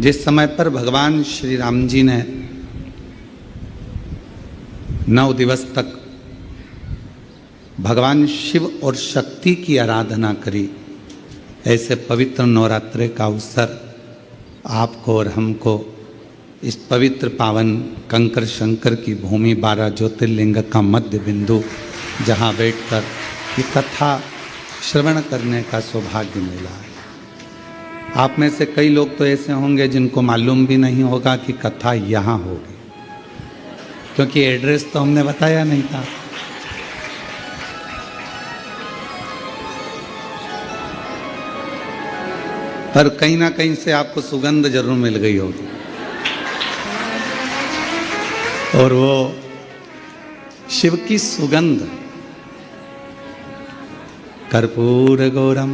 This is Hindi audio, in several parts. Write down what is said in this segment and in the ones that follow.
जिस समय पर भगवान श्री राम जी ने 9 दिवस तक भगवान शिव और शक्ति की आराधना करी, ऐसे पवित्र नवरात्रे का अवसर आपको और हमको इस पवित्र पावन कंकर शंकर की भूमि 12 ज्योतिर्लिंग का मध्य बिंदु, जहाँ बैठकर ये कथा श्रवण करने का सौभाग्य मिला है। आप में से कई लोग तो ऐसे होंगे जिनको मालूम भी नहीं होगा कि कथा यहाँ होगी, क्योंकि एड्रेस तो हमने बताया नहीं था। पर कहीं ना कहीं से आपको सुगंध जरूर मिल गई होगी, और वो शिव की सुगंध कर्पूर गौरम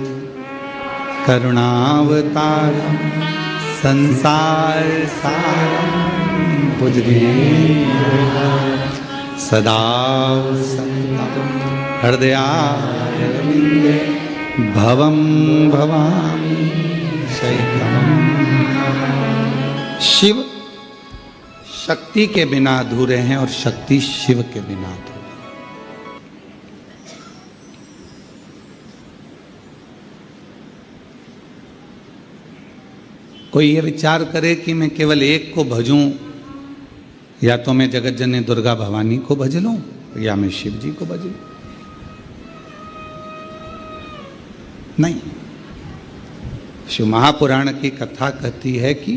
करुणावतारम संसार सारम भुजगेन्द्र सदा वसन्तं हृदयारविन्दे भवं भवामि शैलम्। शिव शक्ति के बिना अधूरे हैं और शक्ति शिव के बिना अधूरे। कोई ये विचार करे कि मैं केवल एक को भजूं, या तो मैं जगत जननी दुर्गा भवानी को भज लूं या मैं शिव जी को भज लूं। नहीं, शिव महापुराण की कथा कहती है कि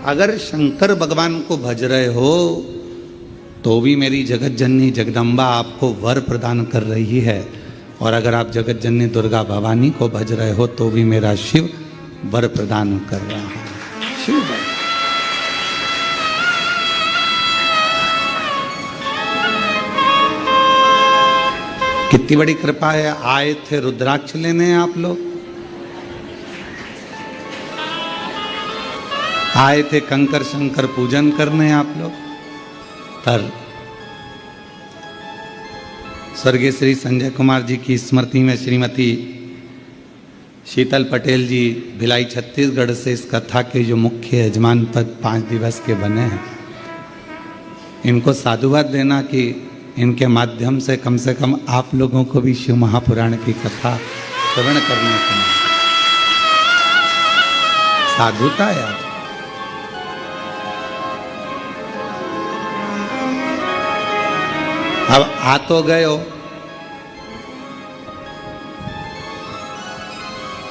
अगर शंकर भगवान को भज रहे हो तो भी मेरी जगत जननी जगदम्बा आपको वर प्रदान कर रही है, और अगर आप जगत जननी दुर्गा भवानी को भज रहे हो तो भी मेरा शिव वर प्रदान कर रहा है। शिव वर। कितनी बड़ी कृपा है। आए थे रुद्राक्ष लेने आप लोग, आए थे कंकर शंकर पूजन करने आप लोग, पर स्वर्गीय श्री संजय कुमार जी की स्मृति में श्रीमती शीतल पटेल जी भिलाई छत्तीसगढ़ से इस कथा के जो मुख्य यजमान पद 5 दिवस के बने हैं, इनको साधुवाद देना कि इनके माध्यम से कम आप लोगों को भी शिव महापुराण की कथा श्रवण करने को मिले। साधुता यार। अब आ तो गए हो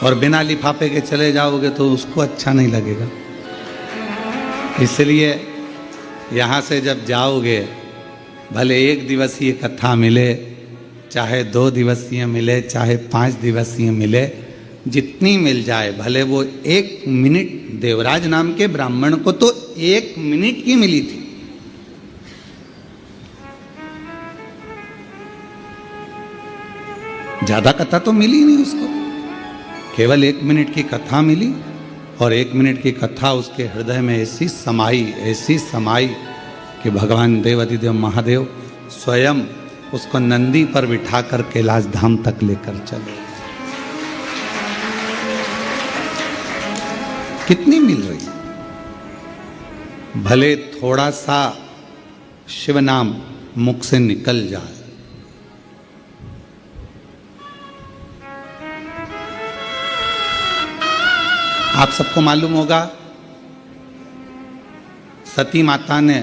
और बिना लिफाफे के चले जाओगे तो उसको अच्छा नहीं लगेगा। इसलिए यहाँ से जब जाओगे, भले 1 दिवसीय कथा मिले, चाहे 2 दिवसीय मिले, चाहे 5 दिवसीय मिले, जितनी मिल जाए, भले वो 1 मिनट, देवराज नाम के ब्राह्मण को तो 1 मिनट की मिली थी। ज्यादा कथा तो मिली नहीं उसको, केवल 1 मिनट की कथा मिली, और 1 मिनट की कथा उसके हृदय में ऐसी समाई कि भगवान देवाधिदेव महादेव स्वयं उसको नंदी पर बिठाकर कैलाश धाम तक लेकर चले। कितनी मिल रही, भले थोड़ा सा शिव नाम मुख से निकल जाए। आप सबको मालूम होगा, सती माता ने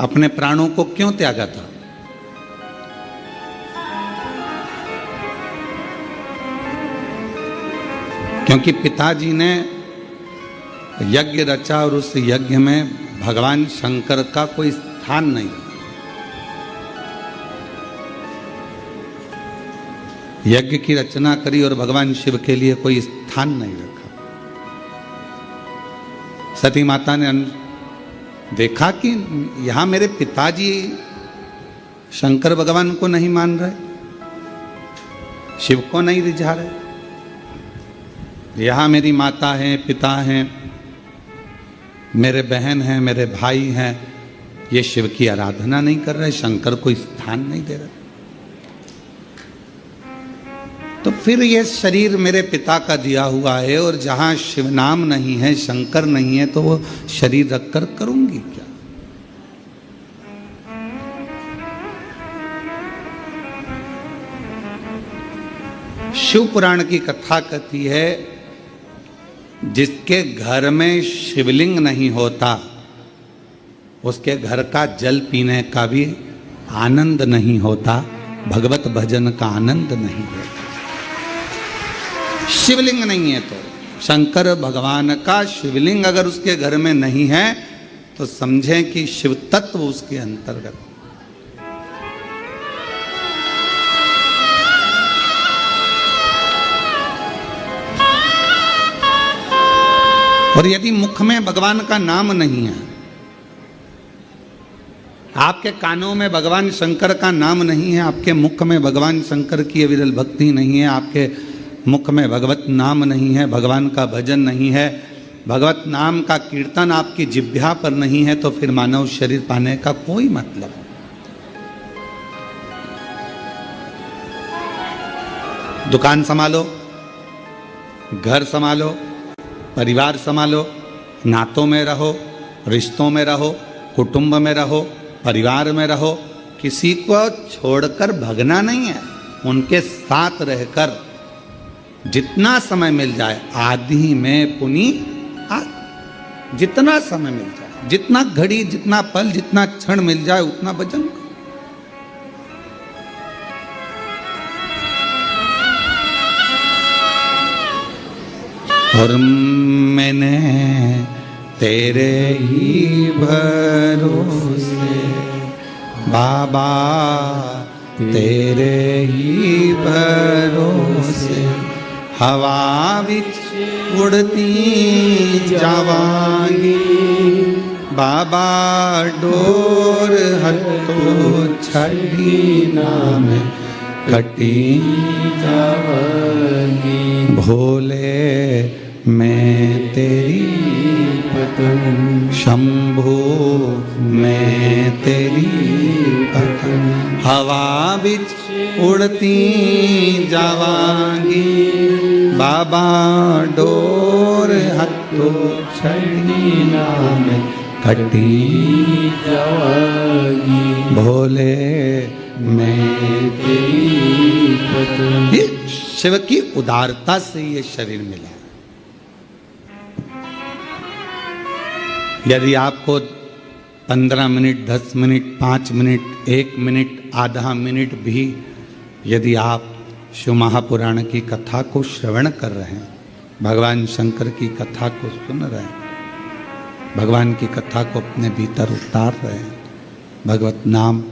अपने प्राणों को क्यों त्यागा था? क्योंकि पिताजी ने यज्ञ रचा और उस यज्ञ में भगवान शंकर का कोई स्थान नहीं। यज्ञ की रचना करी और भगवान शिव के लिए कोई स्थान नहीं रखा। सती माता ने देखा कि यहां मेरे पिताजी शंकर भगवान को नहीं मान रहे, शिव को नहीं रिझा रहे, यहां मेरी माता है, पिता हैं, मेरे बहन हैं, मेरे भाई हैं, ये शिव की आराधना नहीं कर रहे, शंकर को स्थान नहीं दे रहे। तो फिर ये शरीर मेरे पिता का दिया हुआ है और जहां शिव नाम नहीं है, शंकर नहीं है, तो वो शरीर रखकर करूंगी क्या? शिव पुराण की कथा कहती है, जिसके घर में शिवलिंग नहीं होता उसके घर का जल पीने का भी आनंद नहीं होता, भगवत भजन का आनंद नहीं होता। शिवलिंग नहीं है तो शंकर भगवान का शिवलिंग अगर उसके घर में नहीं है तो समझें कि शिव तत्व उसके अंतर्गत। और यदि मुख में भगवान का नाम नहीं है, आपके कानों में भगवान शंकर का नाम नहीं है, आपके मुख में भगवान शंकर की अविरल भक्ति नहीं है, आपके मुख में भगवत नाम नहीं है, भगवान का भजन नहीं है, भगवत नाम का कीर्तन आपकी जिह्वा पर नहीं है, तो फिर मानव शरीर पाने का कोई मतलब नहीं। दुकान संभालो, घर संभालो, परिवार संभालो, नातों में रहो, रिश्तों में रहो, कुटुंब में रहो, परिवार में रहो, किसी को छोड़कर भगना नहीं है। उनके साथ रहकर जितना समय मिल जाए, आदि में पुनि जितना समय मिल जाए, जितना घड़ी, जितना पल, जितना क्षण मिल जाए उतना भजन करो। और मैंने तेरे ही भरोसे बाबा, तेरे ही भरोसे हवा विच उड़ती जावांगी, बाबा डोर हथो छड़ी नाम कटी जावांगी, भोले मैं तेरी पतन, शंभो मैं तेरी पतन, हवा बिच उड़ती जावांगी, बाबा डोर हथो छड़ी नाम कटी जावांगी, भोले मैं तेरी पतन। ये शिव की उदारता से ये शरीर मिला। यदि आपको 15 मिनट, 10 मिनट, 5 मिनट, 1 मिनट, आधा मिनट भी यदि आप शिव महापुराण की कथा को श्रवण कर रहे हैं, भगवान शंकर की कथा को सुन रहे हैं, भगवान की कथा को अपने भीतर उतार रहे हैं, भगवत नाम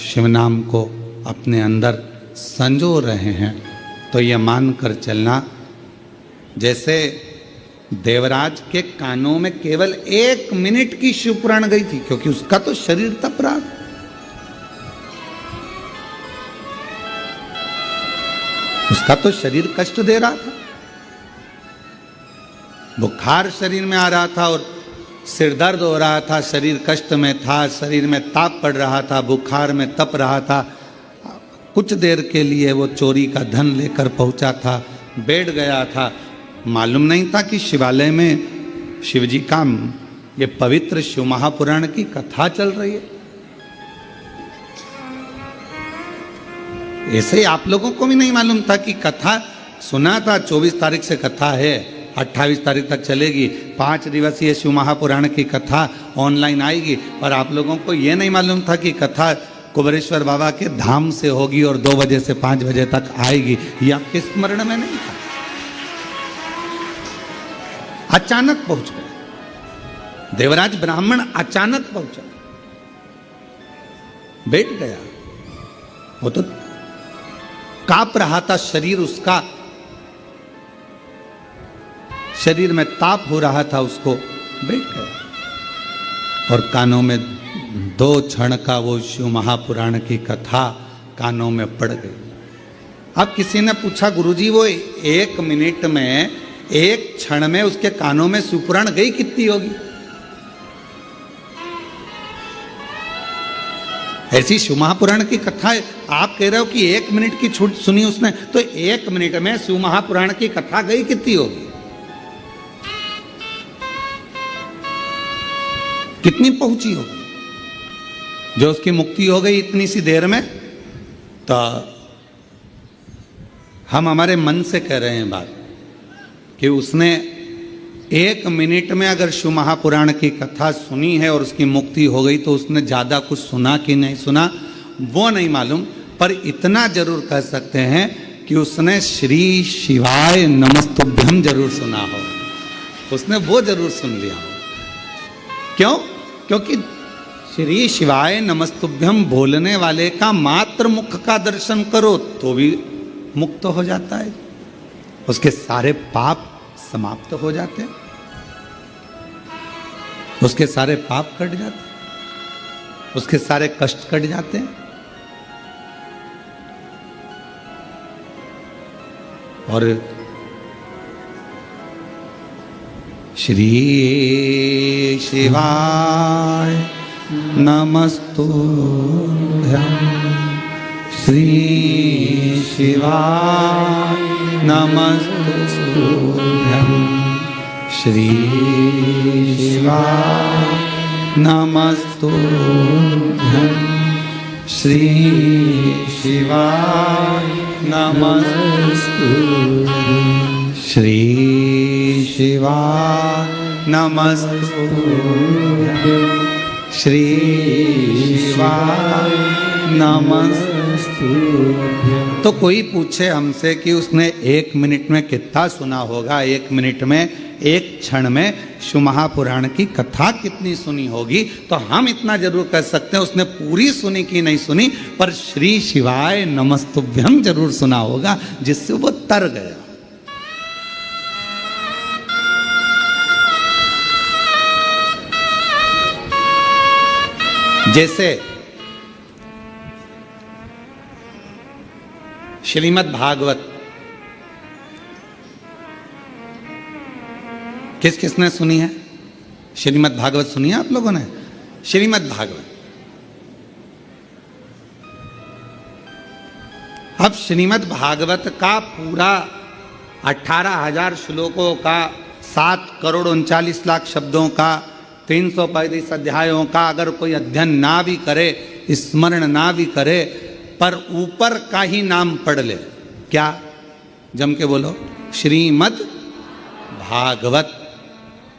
शिव नाम को अपने अंदर संजो रहे हैं, तो यह मानकर चलना जैसे देवराज के कानों में केवल 1 मिनट की शिव पुराण गई थी, क्योंकि उसका तो शरीर तप रहा था। उसका तो शरीर कष्ट दे रहा था, बुखार शरीर में आ रहा था और सिर दर्द हो रहा था, शरीर कष्ट में था, शरीर में ताप पड़ रहा था, बुखार में तप रहा था। कुछ देर के लिए वो चोरी का धन लेकर पहुंचा था, बैठ गया था, मालूम नहीं था कि शिवालय में शिवजी का ये पवित्र शिव महापुराण की कथा चल रही है। ऐसे ही आप लोगों को भी नहीं मालूम था कि कथा सुना था, 24 तारीख से कथा है, 28 तारीख तक चलेगी, 5 दिवसीय शिव महापुराण की कथा ऑनलाइन आएगी, और आप लोगों को यह नहीं मालूम था कि कथा कुबेरेश्वर बाबा के धाम से होगी और 2 बजे से 5 बजे तक आएगी। यह आपके स्मरण में नहीं था। अचानक पहुंच गए देवराज ब्राह्मण, अचानक पहुंचा, बैठ गया। वो तो कांप रहा था शरीर उसका, शरीर में ताप हो रहा था, उसको बैठ गया और कानों में 2 क्षण का वो शिव महापुराण की कथा कानों में पड़ गई। अब किसी ने पूछा, गुरुजी वो 1 मिनट में, 1 क्षण में उसके कानों में शिव पुराण गई कितनी होगी? ऐसी शिव महापुराण की कथा है, आप कह रहे हो कि 1 मिनट की छूट सुनी उसने, तो 1 मिनट में शिव महापुराण की कथा गई कितनी होगी, कितनी पहुंची होगी? जो उसकी मुक्ति हो गई इतनी सी देर में। तो हम हमारे मन से कह रहे हैं बात कि उसने 1 मिनट में अगर शिव महापुराण की कथा सुनी है और उसकी मुक्ति हो गई, तो उसने ज़्यादा कुछ सुना कि नहीं सुना वो नहीं मालूम, पर इतना जरूर कह सकते हैं कि उसने श्री शिवाय नमस्तुभ्यम जरूर सुना हो, उसने वो जरूर सुन लिया हो। क्यों? क्योंकि श्री शिवाय नमस्तुभ्यम बोलने वाले का मात्र मुख का दर्शन करो तो भी मुक्त हो जाता है, उसके सारे पाप समाप्त हो जाते हैं, उसके सारे पाप कट जाते हैं, उसके सारे कष्ट कट जाते हैं। और श्री शिवाय नमस्तुभ्यं, श्री शिवाय नमस्तुभ्यं, श्री शिवाय नमस्तुभ्यं, श्री शिवाय नमस्तुभ्यं, श्री शिवाय नमस्तुभ्यं, श्री शिवाय नमस्तुभ्यं। तो कोई पूछे हमसे कि उसने 1 मिनट में कितना सुना होगा, 1 मिनट में, 1 क्षण में शिव महापुराण की कथा कितनी सुनी होगी, तो हम इतना जरूर कह सकते हैं उसने पूरी सुनी कि नहीं सुनी, पर श्री शिवाय नमस्तुभ्यम जरूर सुना होगा, जिससे वो तर गया। जैसे श्रीमद् भागवत किस किसने सुनी है? श्रीमद् भागवत सुनी है आप लोगों ने? श्रीमद् भागवत, अब श्रीमद् भागवत का पूरा 18,000 श्लोकों का, 7,39,00,000 शब्दों का, 335 अध्यायों का अगर कोई अध्ययन ना भी करे, स्मरण ना भी करे, पर ऊपर का ही नाम पढ़ ले, क्या? जम के बोलो, श्रीमद् भागवत।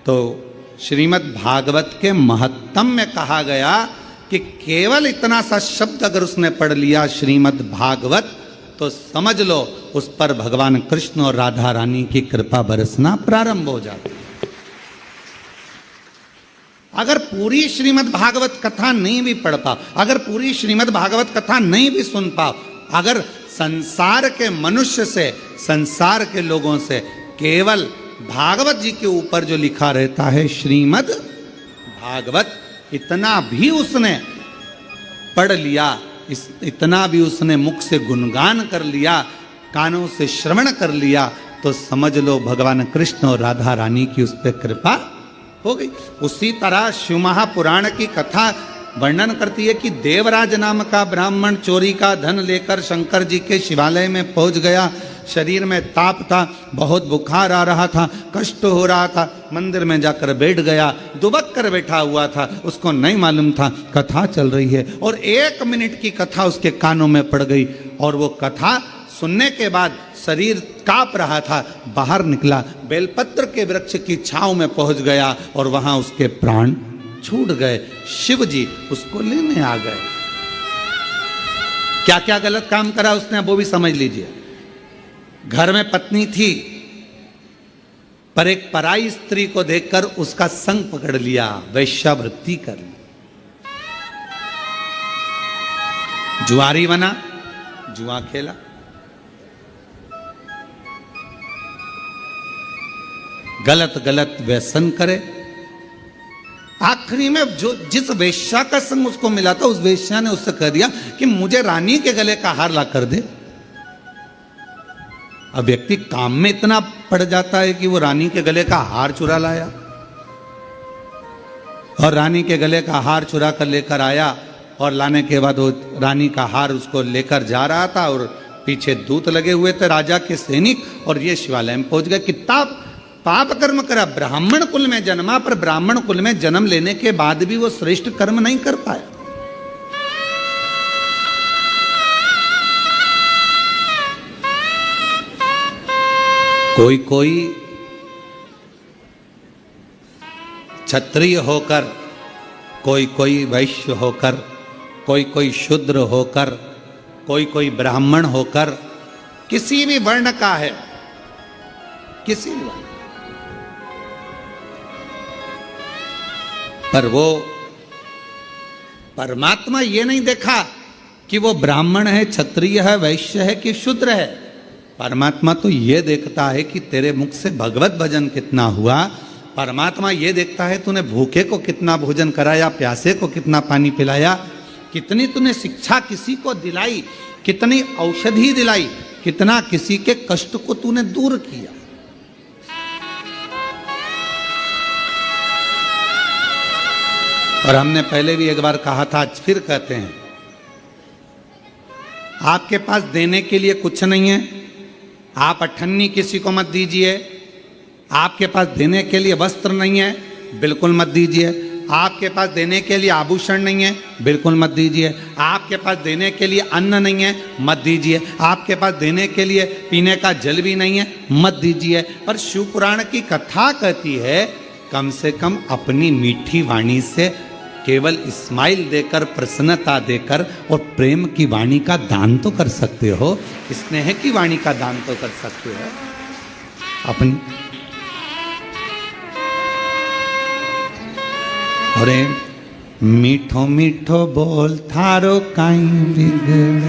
तो श्रीमद् भागवत के महत्तम में कहा गया कि केवल इतना सा शब्द अगर उसने पढ़ लिया श्रीमद् भागवत, तो समझ लो उस पर भगवान कृष्ण और राधा रानी की कृपा बरसना प्रारंभ हो जाती। अगर पूरी श्रीमद् भागवत कथा नहीं भी पढ़ पाओ, अगर पूरी श्रीमद् भागवत कथा नहीं भी सुन पाओ, अगर संसार के मनुष्य से, संसार के लोगों से केवल भागवत जी के ऊपर जो लिखा रहता है श्रीमद् भागवत, इतना भी उसने पढ़ लिया, इतना भी उसने मुख से गुणगान कर लिया, कानों से श्रवण कर लिया, तो समझ लो भगवान कृष्ण और राधा रानी की उस पर कृपा हो गई। उसी तरह शिव महापुराण की कथा वर्णन करती है कि देवराज नाम का ब्राह्मण चोरी का धन लेकर शंकर जी के शिवालय में पहुंच गया। शरीर में ताप था, बहुत बुखार आ रहा था, कष्ट हो रहा था, मंदिर में जाकर बैठ गया, दुबक कर बैठा हुआ था, उसको नहीं मालूम था कथा चल रही है, और 1 मिनट की कथा उसके कानों में पड़ गई, और वो कथा सुनने के बाद शरीर कांप रहा था, बाहर निकला, बेलपत्र के वृक्ष की छांव में पहुंच गया, और वहां उसके प्राण छूट गए। शिव जी उसको लेने आ गए। क्या क्या गलत काम करा उसने, वो भी समझ लीजिए। घर में पत्नी थी, पर एक पराई स्त्री को देखकर उसका संग पकड़ लिया, वैश्यावृत्ति कर ली। जुआरी बना, जुआ खेला, गलत गलत व्यसन करे। आखिरी में जो जिस वेश्या का संग उसको मिला था, उस वेश्या ने उससे कह दिया कि मुझे रानी के गले का हार ला कर दे। अब व्यक्ति काम में इतना पड़ जाता है कि वो रानी के गले का हार चुरा लाया, और रानी के गले का हार चुरा कर लेकर आया, और लाने के बाद वो रानी का हार उसको लेकर जा रहा था और पीछे दूत लगे हुए थे राजा के सैनिक, और ये शिवालय में पहुंच गए। कितना पाप कर्म करा, ब्राह्मण कुल में जन्मा, पर ब्राह्मण कुल में जन्म लेने के बाद भी वो श्रेष्ठ कर्म नहीं कर पाया। कोई कोई क्षत्रिय होकर, कोई कोई वैश्य होकर, कोई कोई शूद्र होकर, कोई कोई ब्राह्मण होकर, किसी भी वर्ण का है, किसी भी वर्ण, पर वो परमात्मा ये नहीं देखा कि वो ब्राह्मण है, क्षत्रिय है, वैश्य है कि शूद्र है। परमात्मा तो ये देखता है कि तेरे मुख से भगवत भजन कितना हुआ। परमात्मा ये देखता है तूने भूखे को कितना भोजन कराया, प्यासे को कितना पानी पिलाया, कितनी तूने शिक्षा किसी को दिलाई, कितनी औषधि दिलाई, कितना किसी के कष्ट को तूने दूर किया। और हमने पहले भी एक बार कहा था, आज फिर कहते हैं, आपके पास देने के लिए कुछ नहीं है, आप अठन्नी किसी को मत दीजिए। आपके पास देने के लिए वस्त्र नहीं है, बिल्कुल मत दीजिए। आपके पास देने के लिए आभूषण नहीं है, बिल्कुल मत दीजिए। आपके पास देने के लिए अन्न नहीं है, मत दीजिए। आपके पास देने के लिए पीने का जल भी नहीं है, मत दीजिए। पर शिव पुराण की कथा कहती है, कम से कम अपनी मीठी वाणी से केवल स्माइल देकर, प्रसन्नता देकर और प्रेम की वाणी का दान तो कर सकते हो, स्नेह की वाणी का दान तो कर सकते हो अपनी। अरे मीठो मीठो बोल थारो काई बिगड़े,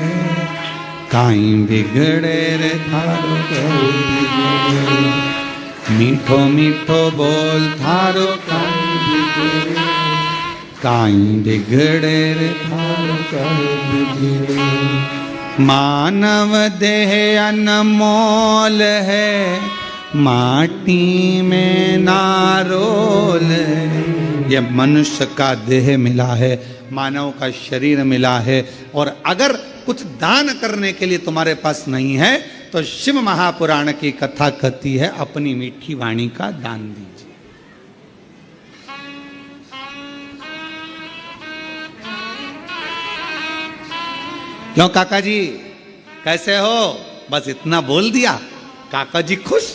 काई बिगड़े रे थारो काई बिगड़े, मीठो मीठो बोल थारो काई बिगड़े, काई बिगड़े रे थारो काई बिगड़े। मानव देह अनमोल है, माटी में नारोल है। यह मनुष्य का देह मिला है, मानव का शरीर मिला है, और अगर कुछ दान करने के लिए तुम्हारे पास नहीं है तो शिव महापुराण की कथा कहती है, अपनी मीठी वाणी का दान दीजिए। क्यों काका जी कैसे हो? बस इतना बोल दिया, काका जी खुश।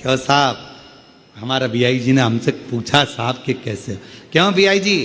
क्यों साहब, हमारा बीआई जी ने हमसे पूछा साहब कि कैसे हो। क्यों बीआई जी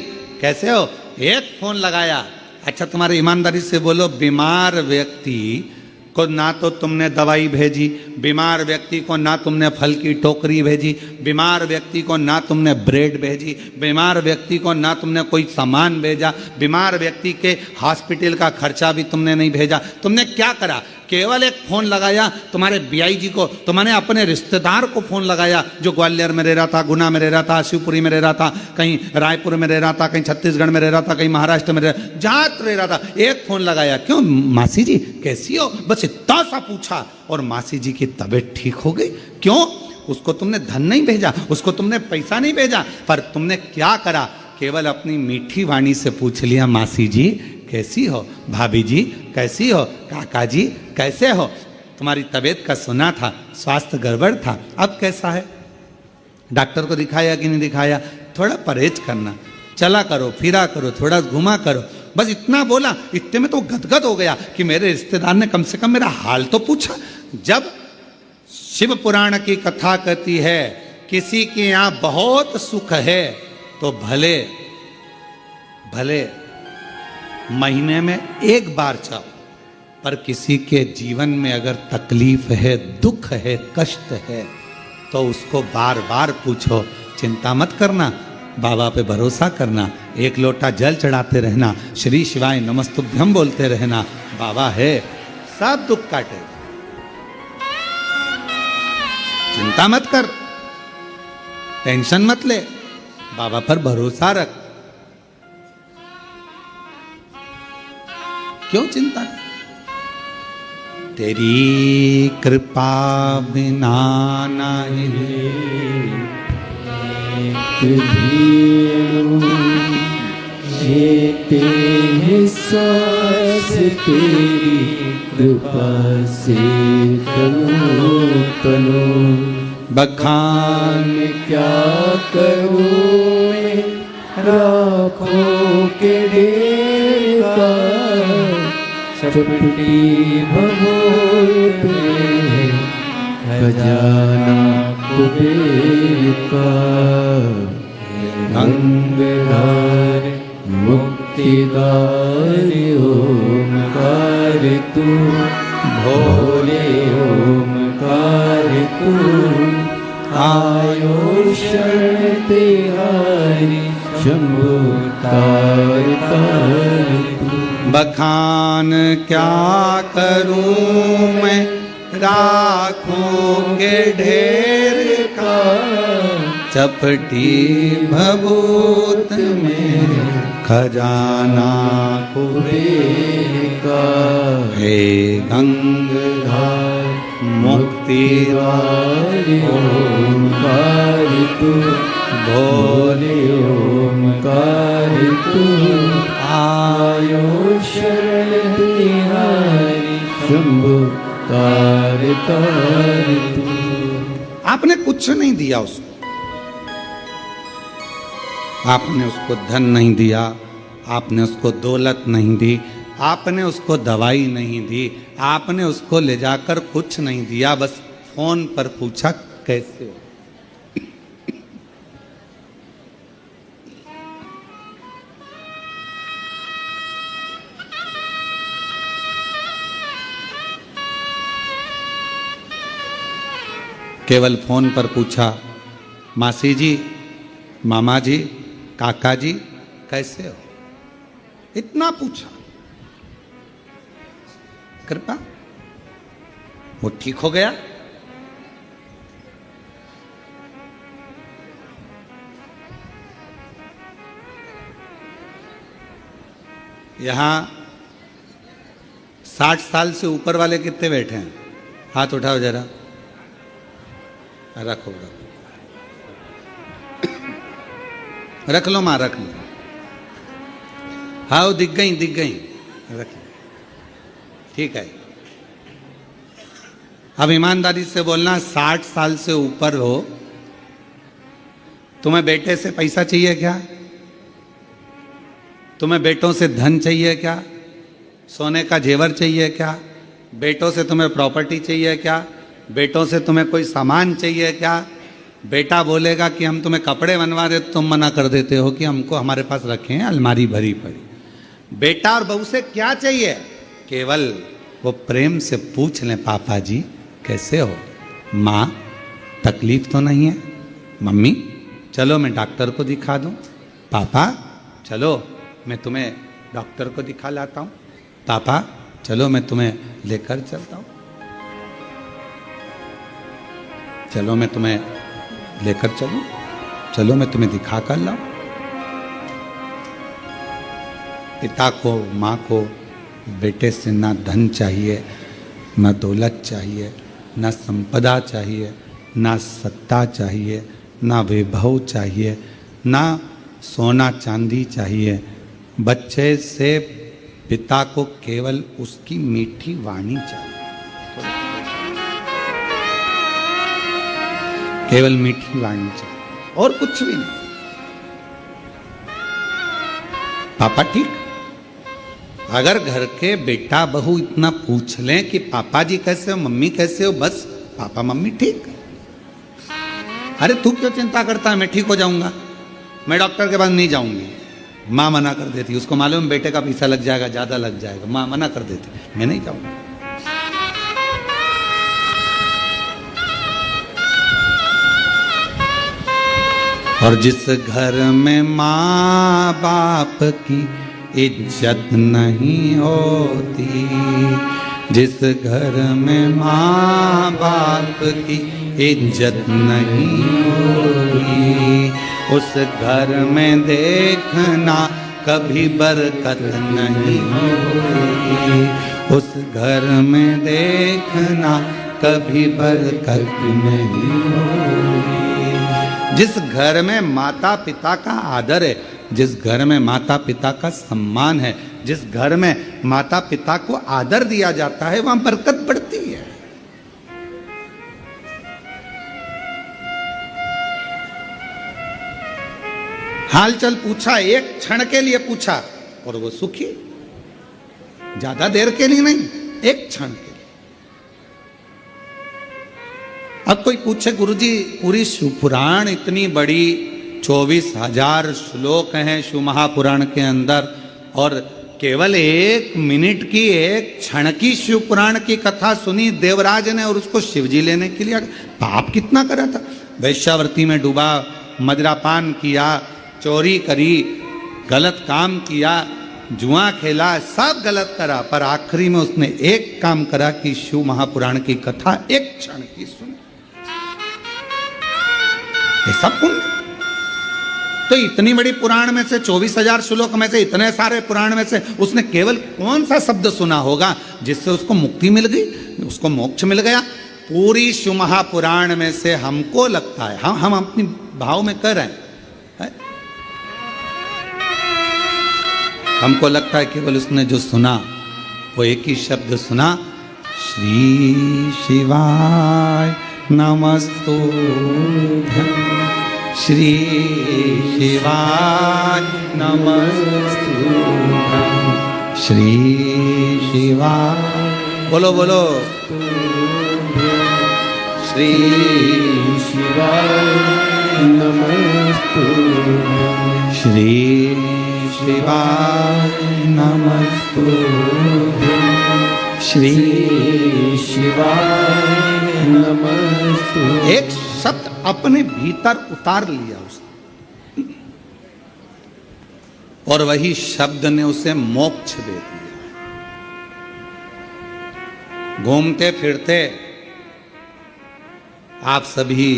कैसे हो? एक फोन लगाया। अच्छा तुम्हारे ईमानदारी से बोलो, बीमार व्यक्ति को ना तो तुमने दवाई भेजी, बीमार व्यक्ति को ना तुमने फल की टोकरी भेजी, बीमार व्यक्ति को ना तुमने ब्रेड भेजी, बीमार व्यक्ति को ना तुमने कोई सामान भेजा, बीमार व्यक्ति के हॉस्पिटल का खर्चा भी तुमने नहीं भेजा। तुमने क्या करा? केवल एक फोन लगाया तुम्हारे बीआई जी को, तुमने अपने रिश्तेदार को फोन लगाया जो ग्वालियर में रह रहा था, गुना में रह रहा था, शिवपुरी में रह रहा था, कहीं रायपुर में रह रहा था, कहीं छत्तीसगढ़ में रह रहा था, कहीं महाराष्ट्र में जहाँ रह रहा था, एक फोन लगाया। क्यों मासी जी कैसी हो? बस इतना सा पूछा और मासी जी की तबीयत ठीक हो गई। क्यों? उसको तुमने धन नहीं भेजा, उसको तुमने पैसा नहीं भेजा, पर तुमने क्या करा? केवल अपनी मीठी वाणी से पूछ लिया, मासी जी कैसी हो, भाभी जी कैसी हो, काका जी कैसे हो? तुम्हारी तबीयत का सुना था, स्वास्थ्य गड़बड़ था, अब कैसा है? डॉक्टर को दिखाया कि नहीं दिखाया? थोड़ा परहेज करना, चला करो, फिरा करो, थोड़ा घुमा करो। बस इतना बोला, इतने में तो गदगद हो गया कि मेरे रिश्तेदार ने कम से कम मेरा हाल तो पूछा। जब शिव पुराण की कथा कहती है किसी के यहाँ बहुत सुख है तो भले भले महीने में एक बार चाहो, पर किसी के जीवन में अगर तकलीफ है, दुख है, कष्ट है तो उसको बार बार पूछो। चिंता मत करना, बाबा पे भरोसा करना, एक लोटा जल चढ़ाते रहना, श्री शिवाय नमस्तुभ्यम बोलते रहना, बाबा है, सब दुख काटे। चिंता मत कर, टेंशन मत ले, बाबा पर भरोसा रख। क्यों चिंता? तेरी कृपा बिना नहीं लेते हैं सांस तेरी कृपा से तनु तनु। बखान क्या करूं मैं राखों के ढेर का, चपटी भभूत में खजाना कुबेर का। गंगाधर मुक्तिदार ओमकार तू, भोले ओमकार तू। आयो शरण तिहारी शंभु तार तार तू। बखान क्या करूं मैं राखों के ढेर का, चपटी भभूत में खजाना कुबेर का। हे गंगाधर मुक्तिदार ओमकार तू, भोले ओमकार तू। आयो शरण तिहारी शंभु तार तार तू। आपने कुछ नहीं दिया उसको, आपने उसको धन नहीं दिया, आपने उसको दौलत नहीं दी, आपने उसको दवाई नहीं दी, आपने उसको ले जाकर कुछ नहीं दिया, बस फोन पर पूछा कैसे हो। केवल फोन पर पूछा, मासी जी, मामा जी, काका जी कैसे हो, इतना पूछा। कृपा वो ठीक हो गया। यहां 60 साल से ऊपर वाले कितने बैठे हैं? हाथ उठाओ जरा। रखो रखो, रख लो मां, रख लो। हाँ दिख गई, दिख गई, रख लो। ठीक है। अब ईमानदारी से बोलना, 60 साल से ऊपर हो, तुम्हें बेटे से पैसा चाहिए क्या? तुम्हें बेटों से धन चाहिए क्या? सोने का जेवर चाहिए क्या? बेटों से तुम्हें प्रॉपर्टी चाहिए क्या? बेटों से तुम्हें कोई सामान चाहिए क्या? बेटा बोलेगा कि हम तुम्हें कपड़े बनवा रहे, तुम मना कर देते हो कि हमको हमारे पास रखे हैं अलमारी भरी पड़ी। बेटा और बहू से क्या चाहिए? केवल वो प्रेम से पूछ लें, पापा जी कैसे हो, माँ तकलीफ तो नहीं है, मम्मी चलो मैं डॉक्टर को दिखा दूँ, पापा चलो मैं तुम्हें डॉक्टर को दिखा लाता हूँ, पापा चलो मैं तुम्हें लेकर चलता हूँ, चलो मैं तुम्हें लेकर चलूं, चलो मैं तुम्हें दिखा कर लाऊं। पिता को, माँ को बेटे से ना धन चाहिए, ना दौलत चाहिए, ना संपदा चाहिए, ना सत्ता चाहिए, ना वैभव चाहिए, ना सोना चांदी चाहिए। बच्चे से पिता को केवल उसकी मीठी वाणी चाहिए, केवल मीठी वाणी चाहिए और कुछ भी नहीं। पापा ठीक? अगर घर के बेटा बहू इतना पूछ लें कि पापा जी कैसे हो, मम्मी कैसे हो, बस पापा मम्मी ठीक। अरे तू क्यों चिंता करता है, मैं ठीक हो जाऊंगा, मैं डॉक्टर के पास नहीं जाऊंगी। माँ मना कर देती, उसको मालूम बेटे का पैसा लग जाएगा, ज्यादा लग जाएगा, माँ मना कर देती, मैं नहीं जाऊंगा। और जिस घर में माँ बाप की इज्जत नहीं होती, जिस घर में माँ बाप की इज्जत नहीं होती, उस घर में देखना कभी बरकत नहीं होती, उस घर में देखना कभी बरकत नहीं होती। जिस घर में माता पिता का आदर है, जिस घर में माता पिता का सम्मान है, जिस घर में माता पिता को आदर दिया जाता है, वहां बरकत बढ़ती है। हालचाल पूछा, एक क्षण के लिए पूछा और वो सुखी, ज्यादा देर के लिए नहीं, एक क्षण के लिए। अब कोई पूछे गुरुजी पूरी शिवपुराण इतनी बड़ी 24,000 श्लोक हैं शिव महापुराण के अंदर, और केवल 1 मिनट की, 1 क्षण की शिवपुराण की कथा सुनी देवराज ने और उसको शिवजी लेने के लिए पाप कितना करा था। वैश्यावृत्ति में डूबा, मदिरापान किया, चोरी करी, गलत काम किया, जुआ खेला, सब गलत करा, पर आखिरी में उसने एक काम करा कि शिव महापुराण की कथा 1 क्षण की सुनी। ये सब पुण्य। तो इतनी बड़ी पुराण में से 24,000 श्लोक में से, इतने सारे पुराण में से उसने केवल कौन सा शब्द सुना होगा जिससे उसको मुक्ति मिल गई, उसको मोक्ष मिल गया? पूरी शिव महापुराण में से हमको लगता है, हम अपनी भाव में कर रहे हैं, हमको लगता है केवल उसने जो सुना वो एक ही शब्द सुना, श्री शिवाय नमस्तुभ्यं, श्री शिवाय नमस्तुभ्यं, श्री शिवाय, बोलो बोलो, श्री शिवाय नमस्तुभ्यं, श्री शिवाय नमस्तुभ्यं, श्री शिवाय नमस्तुभ्यं। एक शब्द अपने भीतर उतार लिया उसने, और वही शब्द ने उसे मोक्ष दे दिया। घूमते फिरते आप सभी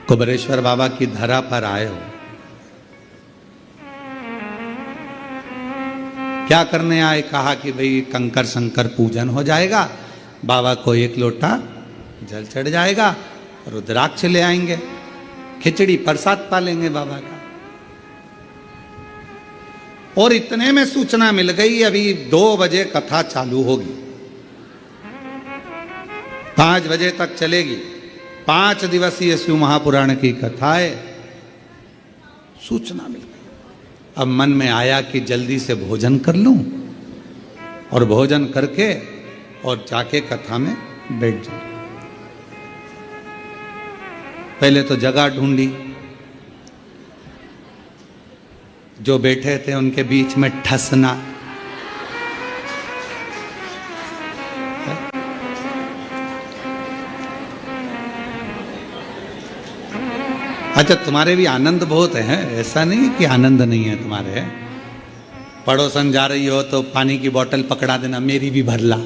कुबेरेश्वर बाबा की धरा पर आए हो, क्या करने आए? कहा कि भाई कंकर शंकर पूजन हो जाएगा, बाबा को 1 लोटा जल चढ़ जाएगा, रुद्राक्ष ले आएंगे, खिचड़ी प्रसाद पालेंगे बाबा का। और इतने में सूचना मिल गई अभी 2 बजे कथा चालू होगी, 5 बजे तक चलेगी, 5 दिवसीय शिव महापुराण की कथा है। सूचना मिल गई। अब मन में आया कि जल्दी से भोजन कर लूं, और भोजन करके और जाके कथा में बैठ जाऊं। पहले तो जगह ढूंढी, जो बैठे थे उनके बीच में ठसना, अच्छा तुम्हारे भी आनंद बहुत है, ऐसा नहीं कि आनंद नहीं है तुम्हारे। पड़ोसन जा रही हो तो पानी की बोतल पकड़ा देना, मेरी भी भर ला।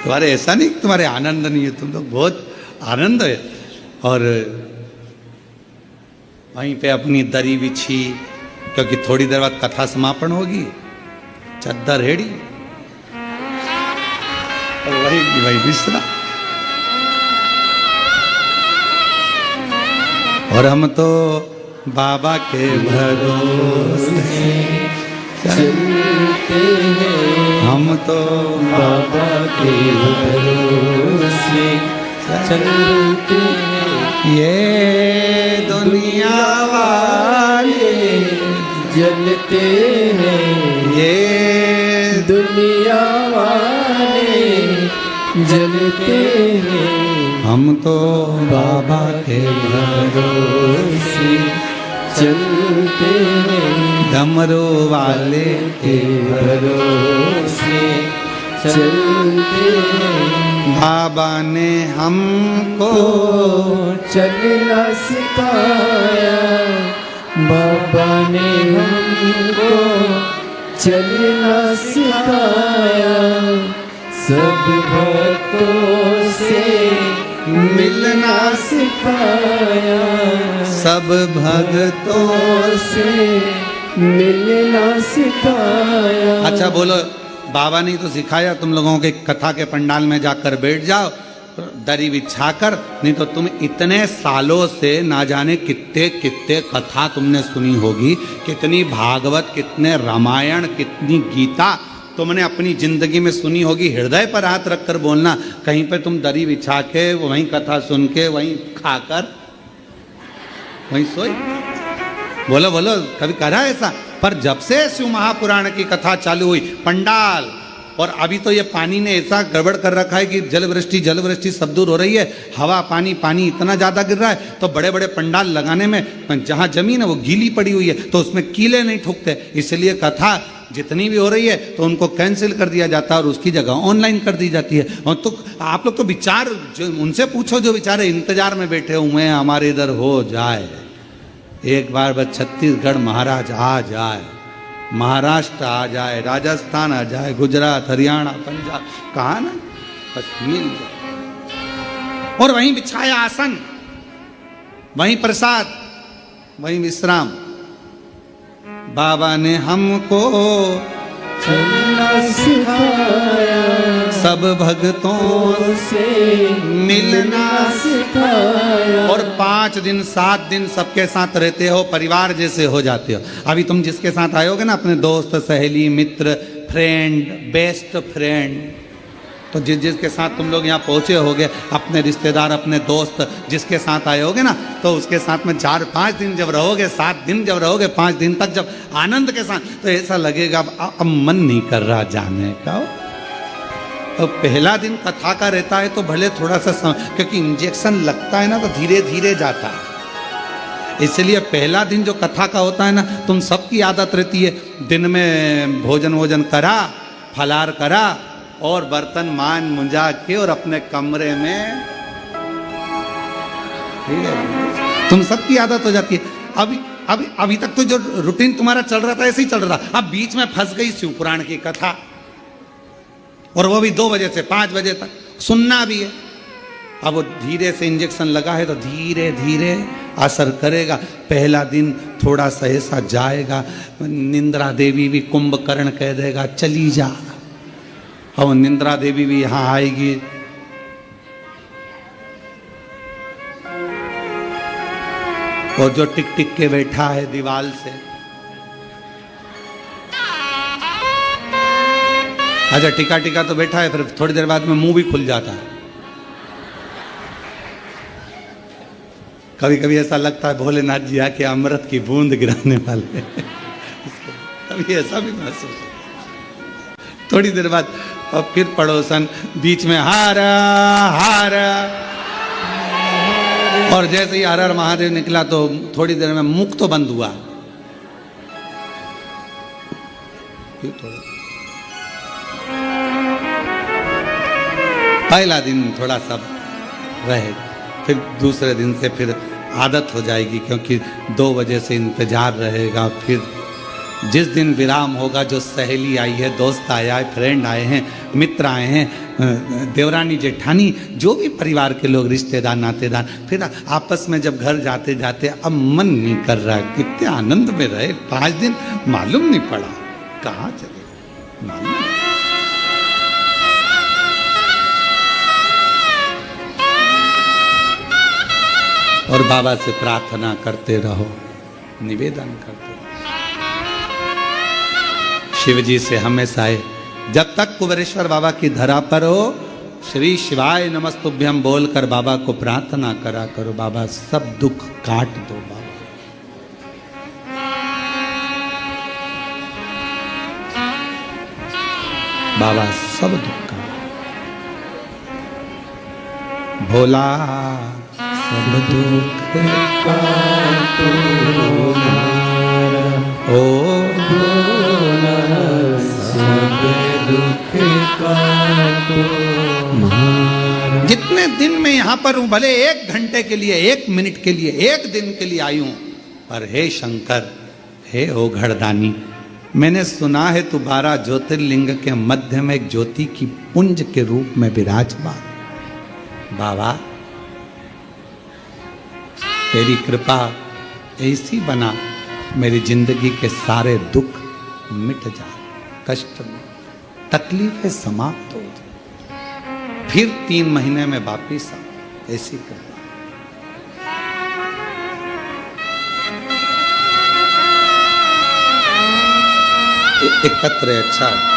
तुम्हारे ऐसा नहीं कि तुम्हारे आनंद नहीं है, तुम लोग बहुत आनंद है। और वहीं पे अपनी दरी बिछी, क्योंकि थोड़ी देर बाद कथा समापन होगी, चद्दर हेड़ी और वही बिस्तरा। और हम तो बाबा के भरोसे चलते हैं, हम तो बाबा के भरोसे चलते हैं। ये दुनिया वाले जलते हैं, ये दुनिया वाले जलते हैं। हम तो बाबा के भरोसे चलते हैं, डमरू वाले के भरोसे चलते हैं। बाबा ने हमको चलना सिखाया, बाबा ने हमको चलना सिखाया। सब भक्तों से मिलना सिखाया, सब भक्तों से मिलना सिखाया। अच्छा बोलो, बाबा ने तो सिखाया तुम लोगों के कथा के पंडाल में जाकर बैठ जाओ दरी बिछाकर, नहीं तो तुम इतने सालों से ना जाने कितने कितने कथा तुमने सुनी होगी, कितनी भागवत, कितने रामायण, कितनी गीता तुमने अपनी जिंदगी में सुनी होगी। हृदय पर हाथ रखकर बोलना, कहीं पे तुम दरी बिछा के वहीं कथा सुन के वहीं खाकर वहीं सोई? बोलो बोलो, कभी करा ऐसा? पर जब से शिव महापुराण की कथा चालू हुई, पंडाल, और अभी तो ये पानी ने ऐसा गड़बड़ कर रखा है कि जल वृष्टि सब दूर हो रही है, हवा पानी पानी इतना ज़्यादा गिर रहा है, तो बड़े बड़े पंडाल लगाने में जहाँ जमीन है वो गीली पड़ी हुई है, तो उसमें कीले नहीं ठुकते, इसलिए कथा जितनी भी हो रही है तो उनको कैंसिल कर दिया जाता है और उसकी जगह ऑनलाइन कर दी जाती है। और तो आप लोग तो विचार जो उनसे पूछो जो बेचारे इंतजार में बैठे हुए हैं हमारे इधर हो जाए, एक बार बस छत्तीसगढ़ महाराज आ जाए, महाराष्ट्र आ जाए, राजस्थान आ जाए, गुजरात, हरियाणा, पंजाब, कहा ना, बस मिल जाए। और वहीं बिछाया आसन, वहीं प्रसाद, वहीं विश्राम। बाबा ने हमको चलना सिखाया, सब भक्तों से मिलना सिखाया। और 5 दिन 7 दिन सबके साथ रहते हो, परिवार जैसे हो जाते हो। अभी तुम जिसके साथ आयोगे ना, अपने दोस्त, सहेली, मित्र, फ्रेंड, बेस्ट फ्रेंड, तो जिसके साथ तुम लोग यहाँ पहुँचे होगे, अपने रिश्तेदार, अपने दोस्त जिसके साथ आए होगे ना, तो उसके साथ में 4-5 दिन जब रहोगे, 7 दिन जब रहोगे, 5 दिन तक जब आनंद के साथ, तो ऐसा लगेगा अब मन नहीं कर रहा जाने का। तो पहला दिन कथा का रहता है तो भले थोड़ा सा क्योंकि इंजेक्शन लगता है ना तो धीरे धीरे जाता है, इसलिए पहला दिन जो कथा का होता है ना, तुम सबकी आदत रहती है दिन में भोजन करा, फलार करा और बर्तन मान मुंजा के और अपने कमरे में, ठीक है, तुम सबकी आदत हो जाती है। अभी तक तो जो रूटीन तुम्हारा चल रहा था ऐसे ही चल रहा, अब बीच में फंस गई शिव पुराण की कथा, और वो भी 2 बजे से 5 बजे तक सुनना भी है। अब वो धीरे से इंजेक्शन लगा है तो धीरे धीरे असर करेगा। पहला दिन थोड़ा सा ऐसा जाएगा, निंद्रा देवी भी कुंभकर्ण कह देगा चली जा, और निंद्रा देवी भी यहाँ आएगी, और जो टिक टिक के बैठा है दीवाल से, अच्छा टिका तो बैठा है, फिर थोड़ी देर बाद में मुंह भी खुल जाता है। कभी कभी ऐसा लगता है भोलेनाथ जी आके अमृत की बूंद गिराने वाले कभी ऐसा भी महसूस हो। थोड़ी देर बाद और फिर पड़ोसन बीच में हार हार, और जैसे ही हर हर महादेव निकला तो थोड़ी देर में मुख तो बंद हुआ। पहला दिन थोड़ा सा रहेगा, फिर दूसरे दिन से फिर आदत हो जाएगी, क्योंकि 2 बजे से इंतजार रहेगा। फिर जिस दिन विराम होगा, जो सहेली आई है, दोस्त आया है, फ्रेंड आए हैं, मित्र आए हैं, देवरानी जेठानी, जो भी परिवार के लोग, रिश्तेदार, नातेदार, फिर आपस में जब घर जाते जाते अब मन नहीं कर रहा, कितने आनंद में रहे 5 दिन, मालूम नहीं पड़ा कहाँ चले, मालूम नहीं। और बाबा से प्रार्थना करते रहो, निवेदन करते रहो। शिव जी से हमेशा है, जब तक कुबेरेश्वर बाबा की धरा पर हो, श्री शिवाय नमस्तुभ्यम बोलकर बाबा को प्रार्थना करा करो, बाबा सब दुख काट दो, बाबा सब दुख काट, भोला सब दुख काटो, ओ भोला सब दुख काटो। जितने दिन में यहाँ पर हूँ, भले 1 घंटे के लिए, 1 मिनट के लिए, 1 दिन के लिए आई हूँ, पर हे शंकर, हे ओ घड़दानी, मैंने सुना है तू 12 ज्योतिर्लिंग के मध्य में एक ज्योति की पुंज के रूप में विराजमान। बाबा तेरी कृपा ऐसी बना, मेरी जिंदगी के सारे दुख मिट जाए, कष्ट में तकलीफें समाप्त हो जाए। फिर 3 महीने में वापिस आओ, ऐसी कृपा। एक पत्र है, अच्छा है।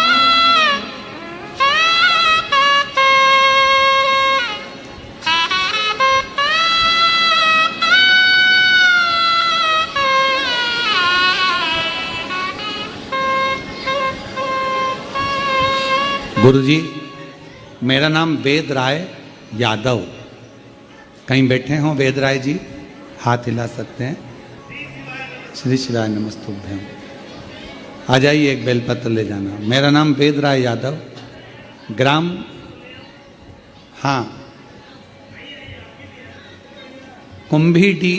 गुरुजी, मेरा नाम वेद राय यादव। कहीं बैठे हों वेद राय जी, हाथ हिला सकते हैं। श्री शिवाय नमस्तुभ्यं। आ जाइए, एक बेलपत्र ले जाना। मेरा नाम वेद राय यादव, ग्राम, हाँ, कुंभीडी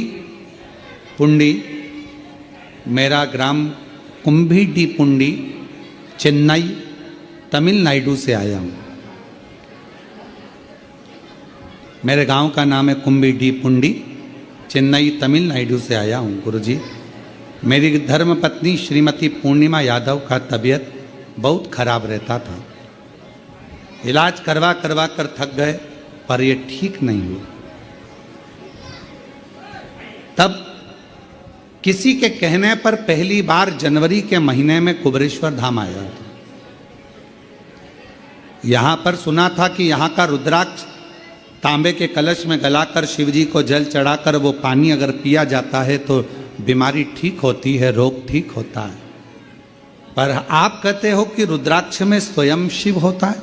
पुंडी। मेरा ग्राम कुंभीडी पुंडी, चेन्नई तमिलनाडु से आया हूँ। मेरे गांव का नाम है कुंभीडी पुंडी, चेन्नई तमिलनाडु से आया हूँ। गुरुजी, मेरी धर्मपत्नी श्रीमती पूर्णिमा यादव का तबीयत बहुत खराब रहता था। इलाज करवा करवा कर थक गए, पर ये ठीक नहीं हुआ। तब किसी के कहने पर पहली बार जनवरी के महीने में कुबेरेश्वर धाम आया था। यहाँ पर सुना था कि यहाँ का रुद्राक्ष तांबे के कलश में गलाकर शिवजी को जल चढ़ाकर वो पानी अगर पिया जाता है तो बीमारी ठीक होती है, रोग ठीक होता है। पर आप कहते हो कि रुद्राक्ष में स्वयं शिव होता है,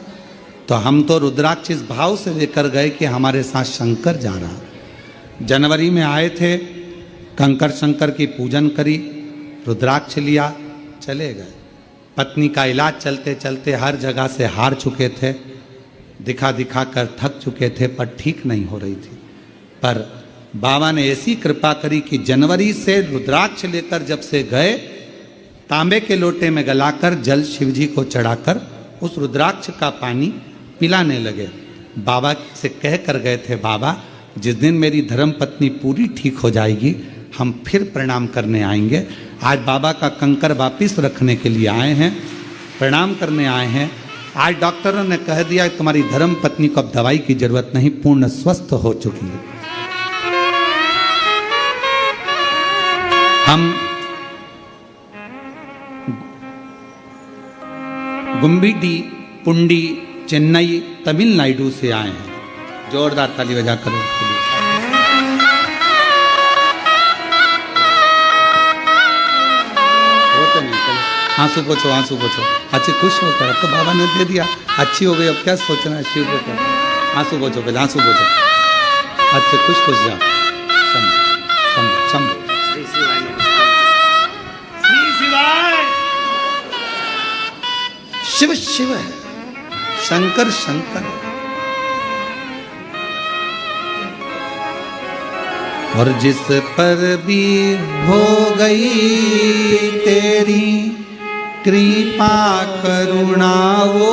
तो हम तो रुद्राक्ष इस भाव से लेकर गए कि हमारे साथ शंकर जा रहा। जनवरी में आए थे, कंकर शंकर की पूजन करी, रुद्राक्ष लिया, चले गए। पत्नी का इलाज चलते चलते हर जगह से हार चुके थे, दिखा दिखा कर थक चुके थे, पर ठीक नहीं हो रही थी। पर बाबा ने ऐसी कृपा करी कि जनवरी से रुद्राक्ष लेकर जब से गए, तांबे के लोटे में गलाकर जल शिवजी को चढ़ाकर उस रुद्राक्ष का पानी पिलाने लगे। बाबा से कह कर गए थे, बाबा जिस दिन मेरी धर्म पत्नी पूरी ठीक हो जाएगी हम फिर प्रणाम करने आएंगे। आज बाबा का कंकर वापिस रखने के लिए आए हैं, प्रणाम करने आए हैं। आज डॉक्टरों ने कह दिया तुम्हारी धर्म पत्नी को अब दवाई की जरूरत नहीं, पूर्ण स्वस्थ हो चुकी है। हम गुम्बीडी पुंडी चेन्नई तमिलनाडु से आए हैं। जोरदार ताली बजा करें। आंसू पोछो, आंसू पोछो। अच्छी खुश होकर, अब तो बाबा ने दे दिया, अच्छी हो गई, अब क्या सोचना है शिव को कर। आंसू पोछो, पहले आंसू पोछो। अच्छे खुश खुश जाओ। शिव शिव है, शंकर शंकर है। और जिस पर भी हो गई तेरी कृपा करुणा वो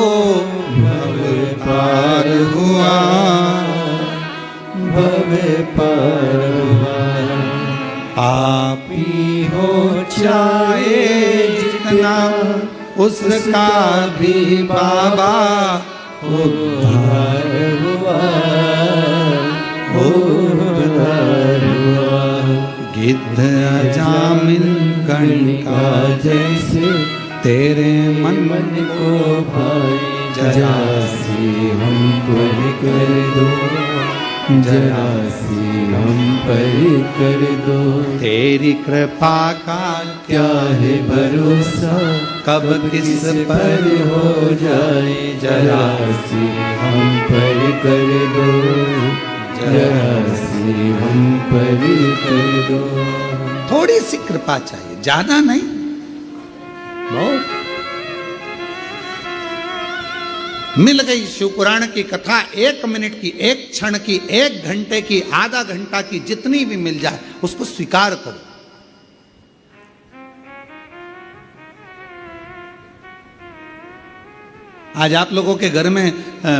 भव पार हुआ, भव पार हुआ। आप ही हो चाहे जितना उसका भी बाबा उद्धार हुआ, उद्धार हुआ। गिद्ध अजामिल कणिका जैसे तेरे मन मन को भाई, जरा सी हम पर कर दो, जरा सी हम पर कर दो। तेरी कृपा का क्या है भरोसा, कब किस पर हो जाए, जरा सी हम पर कर दो, जरा सी हम पर कर दो। थोड़ी सी कृपा चाहिए, ज्यादा नहीं, बहुत। मिल गई शिवपुराण की कथा, 1 मिनट की, 1 क्षण की, 1 घंटे की, आधा घंटा की, जितनी भी मिल जाए उसको स्वीकार करो। आज आप लोगों के घर में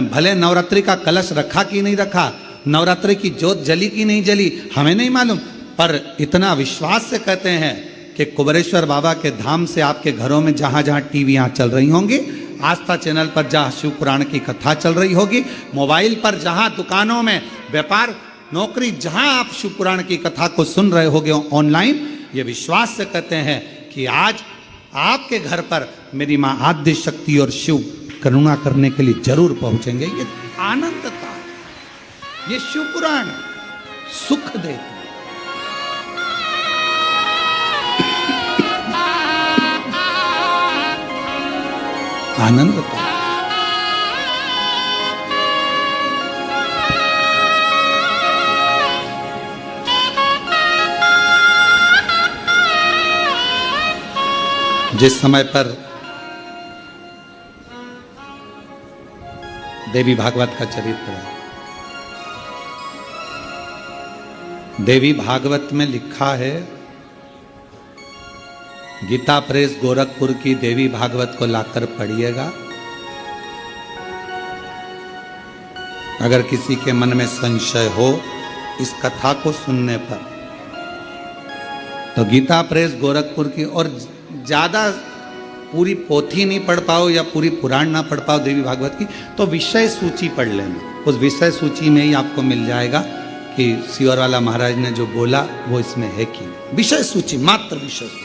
भले नवरात्रि का कलश रखा कि नहीं रखा, नवरात्रि की ज्योत जली कि नहीं जली, हमें नहीं मालूम, पर इतना विश्वास से कहते हैं कि कुबेरेश्वर बाबा के धाम से आपके घरों में जहां जहां टीवियां चल रही होंगी, आस्था चैनल पर जहाँ शिव पुराण की कथा चल रही होगी, मोबाइल पर जहाँ दुकानों में व्यापार नौकरी जहाँ आप शिव पुराण की कथा को सुन रहे होगे ऑनलाइन, ये विश्वास से कहते हैं कि आज आपके घर पर मेरी माँ आद्य शक्ति और शिव करुणा करने के लिए जरूर पहुंचेंगे। ये आनंद था, ये शिव पुराण सुख देता, आनंद था। जिस समय पर देवी भागवत का चरित्र है, देवी भागवत में लिखा है, गीता प्रेस गोरखपुर की देवी भागवत को लाकर पढ़िएगा। अगर किसी के मन में संशय हो इस कथा को सुनने पर, तो गीता प्रेस गोरखपुर की, और ज्यादा पूरी पोथी नहीं पढ़ पाओ या पूरी पुराण ना पढ़ पाओ देवी भागवत की, तो विषय सूची पढ़ लेना। उस विषय सूची में ही आपको मिल जाएगा कि सियोरवाला महाराज ने जो बोला वो इसमें है कि नहीं। विषय सूची, मात्र विषय सूची।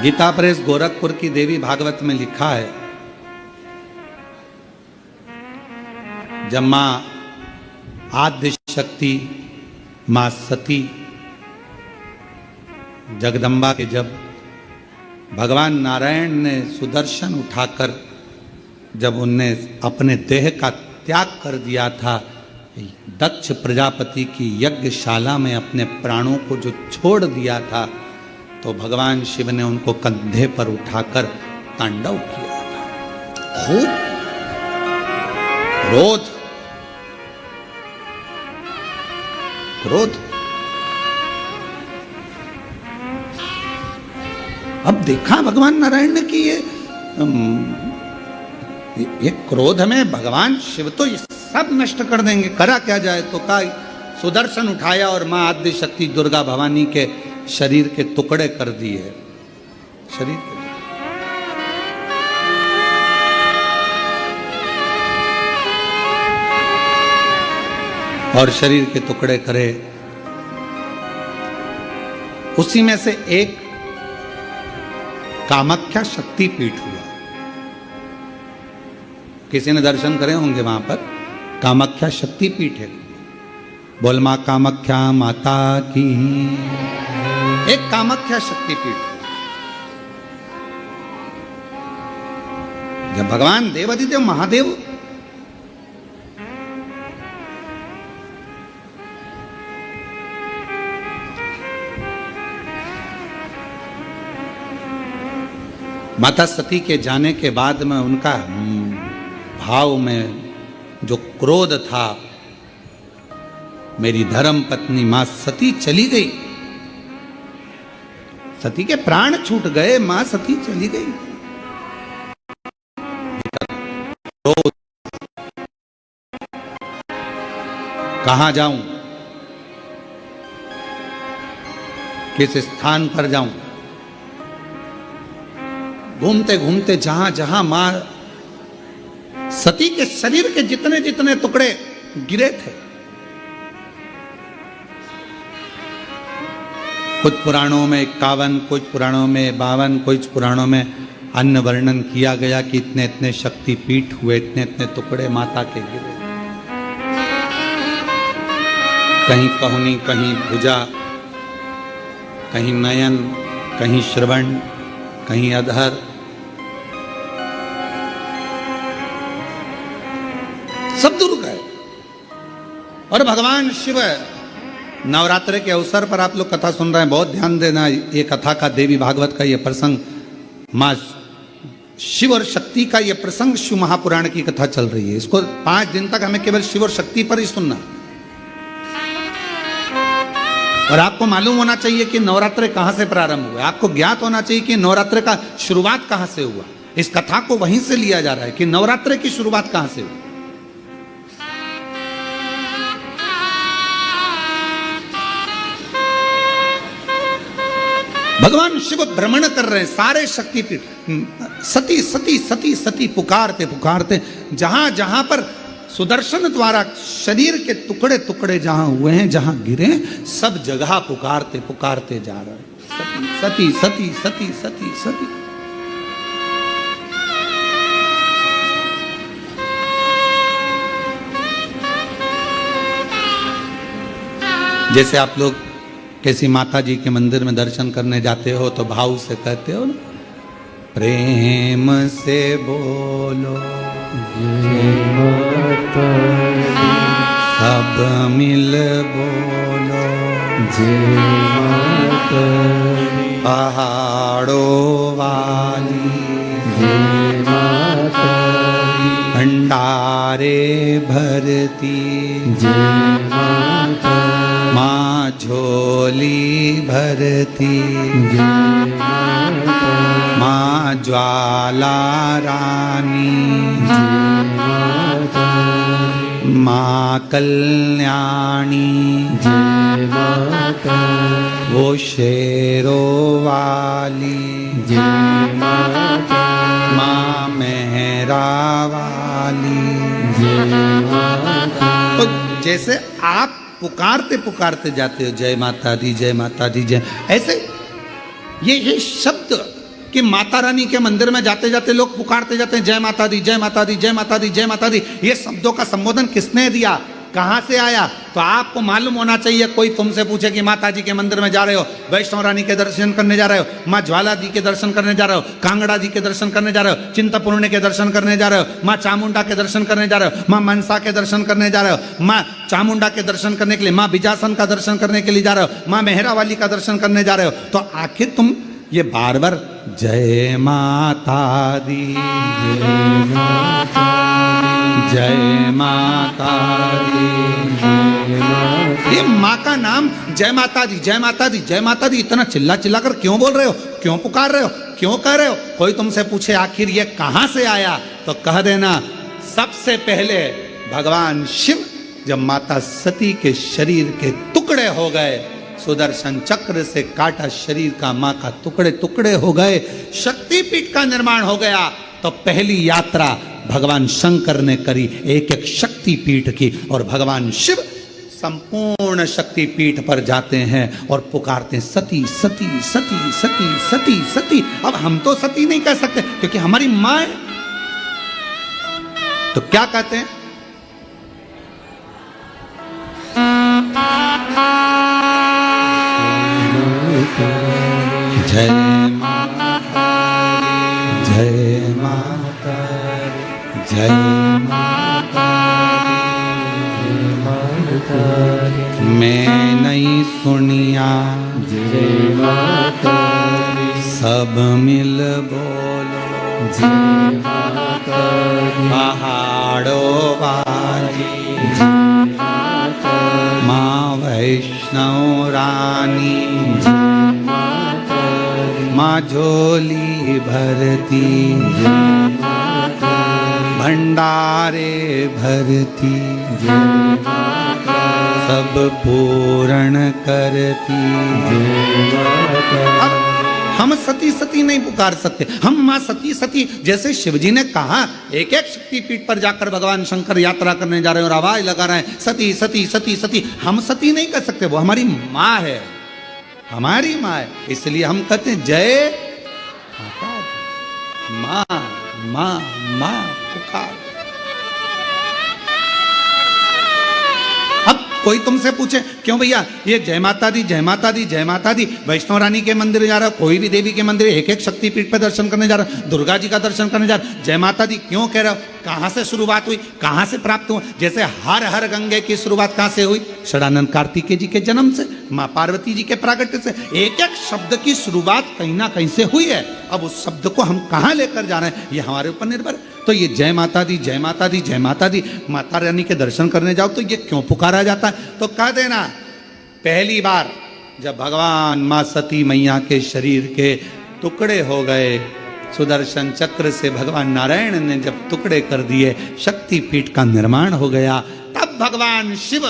गीता प्रेस गोरखपुर की देवी भागवत में लिखा है, जब मां आद्य शक्ति मां सती जगदम्बा के, जब भगवान नारायण ने सुदर्शन उठाकर जब उनने अपने देह का त्याग कर दिया था, दक्ष प्रजापति की यज्ञशाला में अपने प्राणों को जो छोड़ दिया था, तो भगवान शिव ने उनको कंधे पर उठाकर तांडव किया था। खूब क्रोध। अब देखा भगवान नारायण ने कि ये क्रोध में भगवान शिव तो ये सब नष्ट कर देंगे, करा क्या जाए। तो का सुदर्शन उठाया और मां आद्य शक्ति दुर्गा भवानी के शरीर के टुकड़े कर दिए, शरीर के और शरीर के टुकड़े करे। उसी में से एक कामाख्या शक्ति पीठ हुआ। किसी ने दर्शन करे होंगे वहां पर, कामाख्या शक्ति पीठ है। बोल मां कामाख्या माता की। एक कामाख्या शक्ति पीठ। जब भगवान देवाधिदेव महादेव माता सती के जाने के बाद में उनका भाव में जो क्रोध था, मेरी धर्म पत्नी मां सती चली गई, सती के प्राण छूट गए, मां सती चली गई। क्रोध, कहां जाऊं, किस स्थान पर जाऊं। घूमते घूमते जहां जहां मां सती के शरीर के जितने जितने टुकड़े गिरे थे, कुछ पुराणों में 51, कुछ पुराणों में 52, कुछ पुराणों में अन्य वर्णन किया गया कि इतने इतने शक्ति पीठ हुए, इतने इतने टुकड़े माता के गिरे। कहीं पहुनी, कहीं भुजा, कहीं नयन, कहीं श्रवण, कहीं अधर, सब दूर गए। और भगवान शिव, नवरात्र के अवसर पर आप लोग कथा सुन रहे हैं, बहुत ध्यान देना। ये कथा का, देवी भागवत का ये प्रसंग, मां शिव और शक्ति का ये प्रसंग शिव महापुराण की कथा चल रही है। इसको 5 दिन तक हमें केवल शिव और शक्ति पर ही सुनना। और आपको मालूम होना चाहिए कि नवरात्र कहां से प्रारंभ हुआ। आपको ज्ञात होना चाहिए कि नवरात्र का शुरुआत कहां से हुआ। इस कथा को वहीं से लिया जा रहा है कि नवरात्र की शुरुआत कहां से हुई। भगवान शिव भ्रमण कर रहे हैं सारे शक्तिपीठ, सती सती सती सती पुकारते पुकारते जहां जहां पर सुदर्शन द्वारा शरीर के टुकड़े टुकड़े जहां हुए हैं, जहां गिरे, सब जगह पुकारते पुकारते जा रहे हैं, सती सती सती सती सती। जैसे आप लोग किसी माता जी के मंदिर में दर्शन करने जाते हो तो भाव से कहते हो ना, प्रेम से बोलो जय माता दी, सब मिल बोलो जय माता दी, पहाड़ों वाली जय माता दी, भंडारे भरती जय माता दी, माँ झोली भरती जय माता दी, माँ ज्वाला रानी जय माता दी, माँ कल्याणी जय माता दी, वो शेरों वाली जय माता दी, माँ मेहरा वाली। जय माता तो जैसे आप पुकारते पुकारते जाते हो जय माता दी जय माता दी जय, ऐसे ये शब्द कि माता रानी के मंदिर में जाते जाते लोग पुकारते जाते हैं जय माता दी जय माता दी जय माता दी जय माता दी। ये शब्दों का संबोधन किसने दिया, कहाँ से आया? तो आपको मालूम होना चाहिए। कोई तुमसे पूछे कि माता जी के मंदिर में जा रहे हो, वैष्णव रानी के दर्शन करने जा रहे हो, माँ ज्वाला जी के दर्शन करने जा रहे हो, कांगड़ा जी के दर्शन करने जा रहे हो, चिंतपूर्णी के दर्शन करने जा रहे हो, माँ चामुंडा के दर्शन करने जा रहे हो, माँ मनसा के दर्शन करने जा रहे हो, माँ चामुंडा के दर्शन करने के लिए, माँ बिजासन का दर्शन करने के लिए जा रहे हो, माँ मेहरा वाली का दर्शन करने जा रहे हो, तो आखिर तुम ये बार बार जय माता दी जय माता दी, जय माता दी, जय माता ये माँ का नाम जय माता दी जय माता दी जय माता दी इतना चिल्ला चिल्ला कर क्यों बोल रहे हो, क्यों पुकार रहे हो, क्यों कह रहे हो? कोई तुमसे पूछे आखिर ये कहां से आया, तो कह देना सबसे पहले भगवान शिव जब माता सती के शरीर के टुकड़े हो गए, सुदर्शन चक्र से काटा शरीर का मां का टुकड़े टुकड़े हो गए, शक्तिपीठ का निर्माण हो गया, तो पहली यात्रा भगवान शंकर ने करी एक एक शक्तिपीठ की, और भगवान शिव संपूर्ण शक्तिपीठ पर जाते हैं और पुकारते हैं सती सती सती सती सती सती। अब हम तो सती नहीं कह सकते क्योंकि हमारी मां है, तो क्या कहते हैं? जय माता जय माता जय माता मैं नहीं सुनिया जय माता दी, सब मिल बोलो जय माता दी, पहाड़ों वाली जय माता दी, माँ वैष्णव रानी जय माता दी, माँ झोली भरती जय माता दी, भंडारे भरती जय माता दी, सब पूर्ण करती। जय माता अब हम सती सती नहीं पुकार सकते, हम माँ सती सती जैसे शिवजी ने कहा एक एक शक्तिपीठ पर जाकर भगवान शंकर यात्रा करने जा रहे हैं और आवाज लगा रहे हैं सती सती सती सती। हम सती नहीं कर सकते, वो हमारी माँ है, हमारी माँ है, इसलिए हम कहते हैं जय माता दी, माँ माँ माँ पुकार। अब कोई तुमसे पूछे क्यों भैया ये जय माता दी जय माता दी जय माता दी, वैष्णव रानी के मंदिर जा रहा हो, कोई भी देवी के मंदिर एक एक शक्तिपीठ पर दर्शन करने जा रहा हो, दुर्गा जी का दर्शन करने जा रहा हो, जय माता दी क्यों कह रहे हो? कहां से शुरुआत हुई, कहां से प्राप्त हुआ? जैसे हर हर गंगे की शुरुआत कहां से हुई? षडानंद कार्तिकेय जी के जन्म से, माँ पार्वती जी के प्रागट्य से। एक एक शब्द की शुरुआत कहीं ना कहीं से हुई है। अब उस शब्द को हम कहां लेकर जा रहे हैं ये हमारे ऊपर निर्भर है। तो ये जय माता दी जय माता दी जय माता दी, माता रानी के दर्शन करने जाओ तो ये क्यों पुकारा जाता है? तो कह देना पहली बार जब भगवान माँ सती मैया के शरीर के टुकड़े हो गए, सुदर्शन चक्र से भगवान नारायण ने जब टुकड़े कर दिए, शक्तिपीठ का निर्माण हो गया, तब भगवान शिव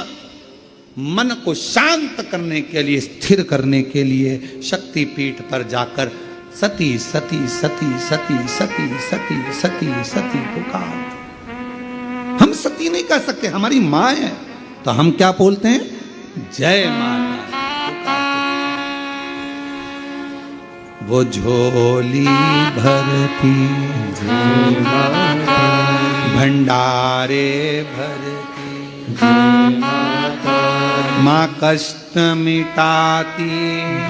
मन को शांत करने के लिए, स्थिर करने के लिए शक्ति पीठ पर जाकर सती सती सती सती सती सती सती सती पुकार। हम सती नहीं कह सकते, हमारी माँ है, तो हम क्या बोलते हैं? जय माता। वो झोली भरती जय माता, भंडारे भरती जय माता, माँ कष्ट मिटाती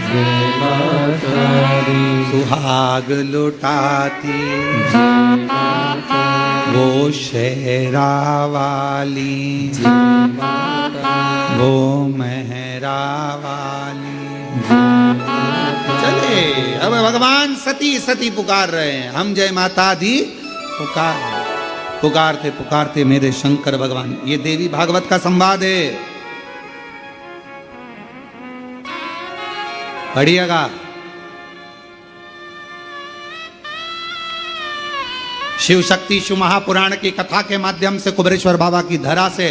जय माता दी, सुहाग लुटाती जय माता, वो शेरा वाली जय माता, वो मेहरा वाली। जय माता, चले अब भगवान सती सती पुकार रहे हैं, हम जय माता दी पुकार रहे हैं। पुकारते पुकारते मेरे शंकर भगवान, ये देवी भागवत का संवाद है, पढ़िएगा। शिव शक्ति शिव महापुराण की कथा के माध्यम से कुबेरेश्वर बाबा की धरा से